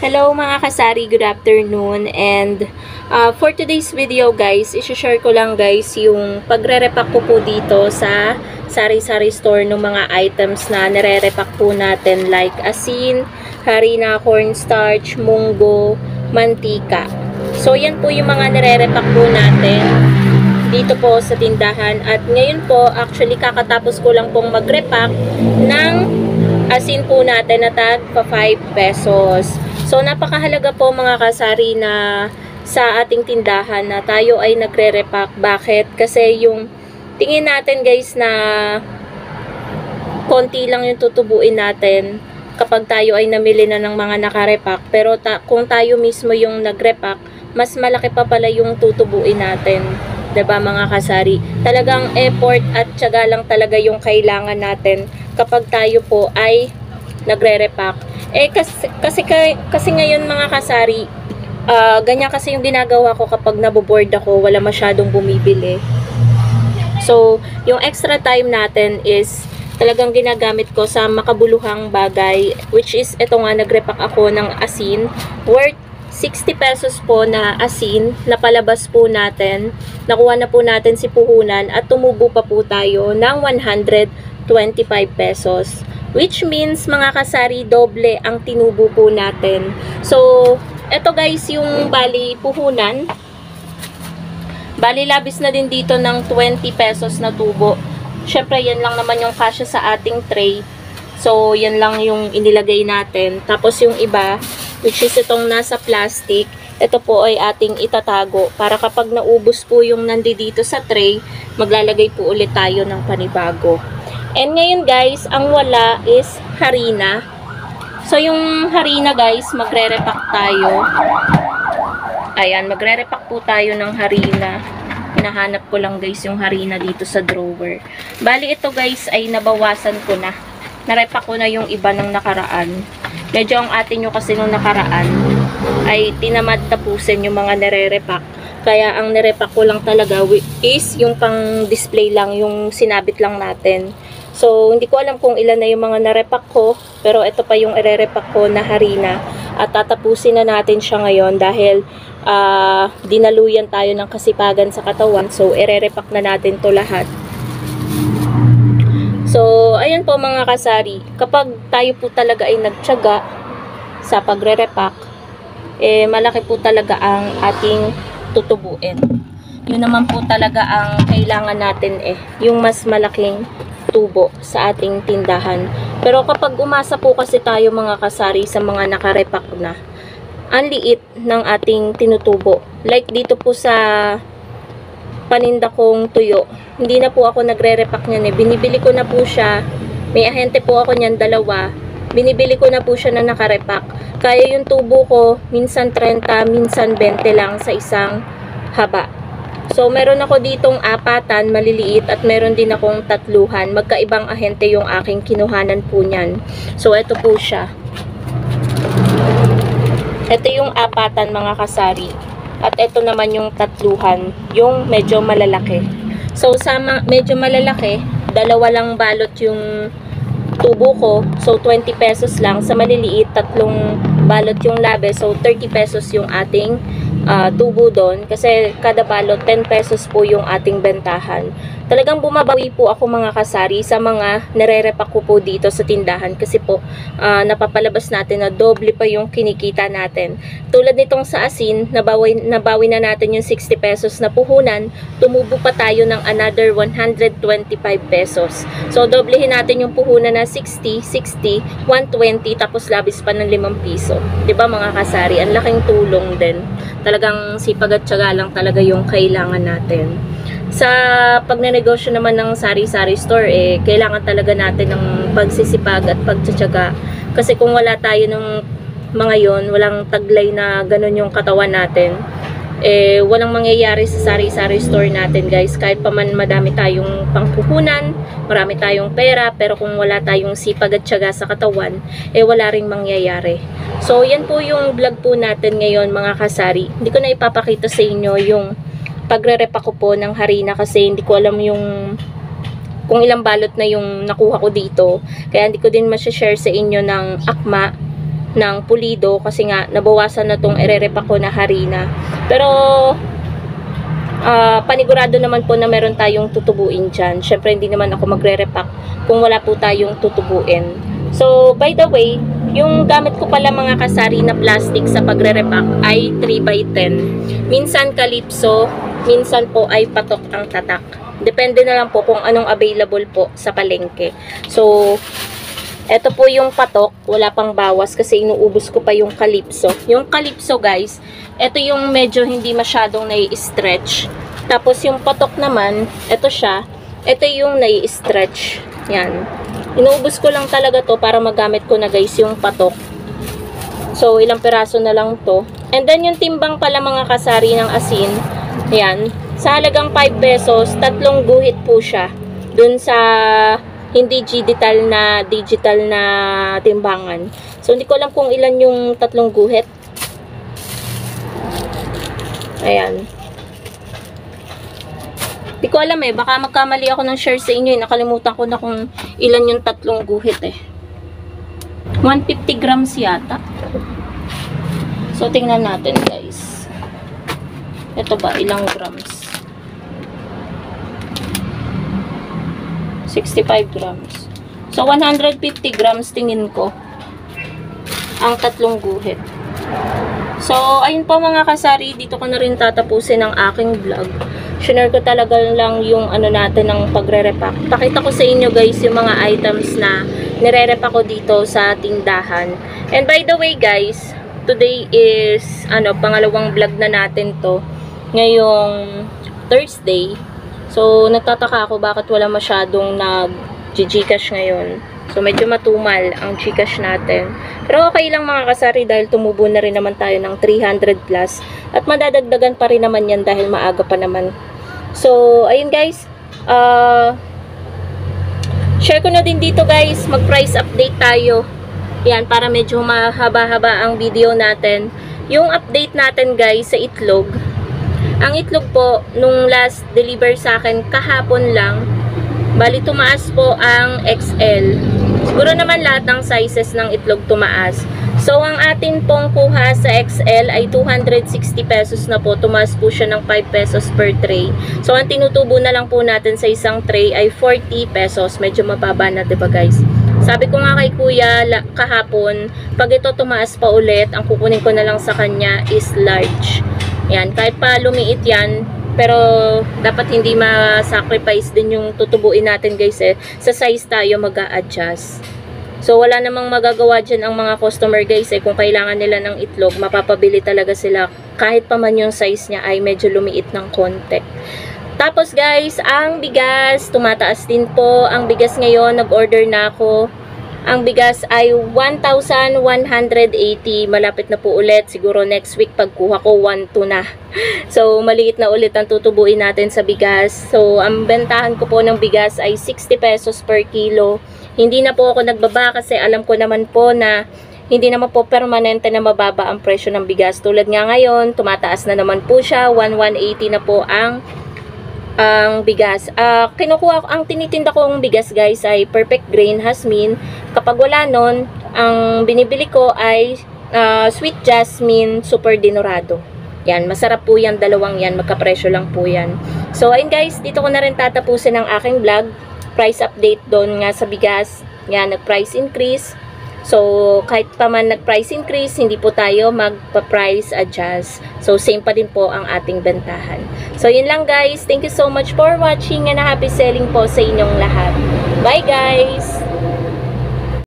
Hello mga kasari, good afternoon, and for today's video guys, isi-share ko lang guys yung pagre-repack ko po dito sa sari-sari store ng mga items na nire-repack po natin like asin, harina, cornstarch, munggo, mantika. So yan po yung mga nire-repack po natin dito po sa tindahan, at ngayon po actually kakatapos ko lang pong mag-repack ng asin po natin na tag pa 5 pesos. So, napakahalaga po mga kasari na sa ating tindahan na tayo ay nagre-repack. Bakit? Kasi yung tingin natin guys na konti lang yung tutubuin natin kapag tayo ay namili na ng mga nakarepack. Pero kung tayo mismo yung nagrepack, mas malaki pa pala yung tutubuin natin. 'Di ba mga kasari? Talagang effort at tiyaga lang talaga yung kailangan natin kapag tayo po ay nagre-repack. Kasi ngayon mga kasari, ganyan kasi yung ginagawa ko kapag naboboard ako, wala masyadong bumibili. So, yung extra time natin is talagang ginagamit ko sa makabuluhang bagay, which is ito nga, nagrepack ako ng asin worth 60 pesos po na asin na palabas po natin. Nakuha na po natin si puhunan at tumubo pa po tayo ng 125 pesos. Which means mga kasari, doble ang tinubo po natin. So, eto guys yung bali puhunan. Bali labis na din dito ng 20 pesos na tubo. Syempre yan lang naman yung kasya sa ating tray. So, yan lang yung inilagay natin. Tapos yung iba, which is itong nasa plastic, ito po ay ating itatago para kapag naubos po yung nandito sa tray, maglalagay po ulit tayo ng panibago. And ngayon guys, ang wala is harina. So yung harina guys, magre-repack tayo. Ayan, magre-repack po tayo ng harina. Hinahanap ko lang guys yung harina dito sa drawer. Bali ito guys ay nabawasan ko na. Narepack ko na yung iba ng nakaraan. Medyo ang atin nyo kasi nung nakaraan ay tinamad tapusin yung mga nare-repack. Kaya ang nirepack ko lang talaga is yung pang display lang, yung sinabit lang natin. So, hindi ko alam kung ilan na yung mga narepack ko, pero ito pa yung ire-repack ko na harina. At tatapusin na natin siya ngayon dahil dinaluyan tayo ng kasipagan sa katawan. So, ire-repack na natin to lahat. So, ayan po mga kasari. Kapag tayo po talaga ay nagtiyaga sa pagre-repack, malaki po talaga ang ating tutubuin. Yun naman po talaga ang kailangan natin yung mas malaking tubo sa ating tindahan. Pero kapag umasa po kasi tayo mga kasari sa mga nakarepack na, ang liit ng ating tinutubo. Like dito po sa paninda kong tuyo, hindi na po ako nagre-repack niyan binibili ko na po siya. May ahente po ako niyan, dalawa. Binibili ko na po siya na nakarepack. Kaya yung tubo ko, minsan 30, minsan 20 lang sa isang haba. So, meron ako ditong 4 maliliit at meron din akong 3. Magkaibang ahente yung aking kinuhanan po niyan. So, ito po siya. Ito yung 4 mga kasari. At ito naman yung 3, yung medyo malalaki. So, sa medyo malalaki, 2 lang balot yung tubo ko. So, 20 pesos lang. Sa maliliit, 3 balot yung labe. So, 30 pesos yung ating tubo doon. Kasi kada balot, 10 pesos po yung ating bentahan. Talagang bumabawi po ako mga kasari sa mga nire-repack ko po dito sa tindahan. Kasi po, napapalabas natin na doble pa yung kinikita natin. Tulad nitong sa asin, nabawi na natin yung 60 pesos na puhunan. Tumubo pa tayo ng another 125 pesos. So, doblehin natin yung puhunan na 60, 60, 120, tapos labis pa ng 5 piso. 'Di ba mga kasari? Ang laking tulong din. Talagang sipag at tiyaga lang talaga yung kailangan natin. Sa pagnenegosyo naman ng sari-sari store, kailangan talaga natin ng pagsisipag at pagtsatsaga. Kasi kung wala tayo ng mga yon, walang taglay na ganun yung katawan natin, walang mangyayari sa sari-sari store natin guys. Kahit pa man madami tayong pangpuhunan, marami tayong pera, pero kung wala tayong sipag at tiyaga sa katawan, wala ring mangyayari. So yan po yung vlog po natin ngayon mga kasari. Hindi ko na ipapakita sa inyo yung pagre-repack ko po ng harina kasi hindi ko alam yung kung ilang balot na yung nakuha ko dito. Kaya hindi ko din ma-share sa inyo ng akma ng pulido kasi nga nabawasan na tong ire-repack ko na harina. Pero panigurado naman po na meron tayong tutubuin dyan. Syempre hindi naman ako magre-repack kung wala po tayong tutubuin. So by the way, yung gamit ko pala mga kasari na plastic sa pagre-repack ay 3x10. Minsan Calypso, minsan po ay patok ang tatak. Depende na lang po kung anong available po sa palengke. So eto po yung patok, wala pang bawas kasi inuubos ko pa yung Calypso. Yung Calypso guys, eto yung medyo hindi masyadong nai-stretch. Tapos yung patok naman, eto siya, eto yung nai-stretch. Yan. Inuubos ko lang talaga to para magamit ko na guys yung patok. So ilang piraso na lang to. And then yung timbang pala mga kasari ng asin, yan. Sa halagang 5 pesos, 3 guhit po siya. Dun sa hindi digital na timbangan. So, hindi ko alam kung ilan yung 3 guhit. Ayan. Hindi ko alam eh. Baka magkamali ako ng share sa inyo. Nakalimutan ko na kung ilan yung 3 guhit eh. 150 grams yata. So, tingnan natin guys. Ito ba? Ilang grams? 65 grams. So, 150 grams tingin ko ang 3 guhit. So, ayun po mga kasari, dito ko na rin tatapusin ang aking vlog. Share ko talaga lang yung ano natin ng pagre-repack. Pakita ko sa inyo guys yung mga items na nire-repack ko dito sa tindahan. And by the way guys, today is pangalawang vlog na natin to. Ngayong Thursday. So, nagtataka ako bakit wala masyadong nag-Gcash ngayon. So, medyo matumal ang Gcash natin. Pero okay lang mga kasari dahil tumubo na rin naman tayo ng 300 plus. At madadagdagan pa rin naman yan dahil maaga pa naman. So, ayun guys. Share ko na din dito guys. Mag-price update tayo. Yan, para medyo mahaba-haba ang video natin. Yung update natin guys sa itlog. Ang itlog po, nung last deliver sa akin, kahapon lang, bali tumaas po ang XL. Siguro naman lahat ng sizes ng itlog tumaas. So, ang atin pong kuha sa XL ay 260 pesos na po. Tumaas po siya ng 5 pesos per tray. So, ang tinutubo na lang po natin sa isang tray ay 40 pesos. Medyo mababa na, diba guys? Sabi ko nga kay kuya kahapon, pag ito tumaas pa ulit, ang kukunin ko na lang sa kanya is large. Yan, kahit pa lumiit yan, pero dapat hindi ma-sacrifice din yung tutubuin natin guys eh. Sa size tayo mag-a-adjust. So, wala namang magagawa dyan ang mga customer guys eh. Kung kailangan nila ng itlog, mapapabili talaga sila. Kahit pa man yung size niya ay medyo lumiit ng konti. Tapos guys, ang bigas, tumataas din po. Ang bigas ngayon, nag-order na ako. Ang bigas ay 1,180. Malapit na po ulit. Siguro next week pagkuha ko 1,2 na. So, maliit na ulit ang tutubuin natin sa bigas. So, ang bentahan ko po ng bigas ay 60 pesos per kilo. Hindi na po ako nagbaba kasi alam ko naman po na hindi naman po permanente na mababa ang presyo ng bigas. Tulad nga ngayon, tumataas na naman po siya. 1,180 na po ang bigas. Ang tinitinda kong bigas guys ay perfect grain Jasmine. Kapag wala nun, ang binibili ko ay sweet jasmine super dinurado. Yan, masarap po yan, dalawang yan, magkapresyo lang po yan. So ayun guys, dito ko na rin tatapusin ang aking vlog. Price update doon nga sa bigas. Yan, nag-price increase. So, kahit pa man nag-price increase, hindi po tayo magpa-price adjust. So, same pa din po ang ating bentahan. So, yun lang guys. Thank you so much for watching and happy selling po sa inyong lahat. Bye guys!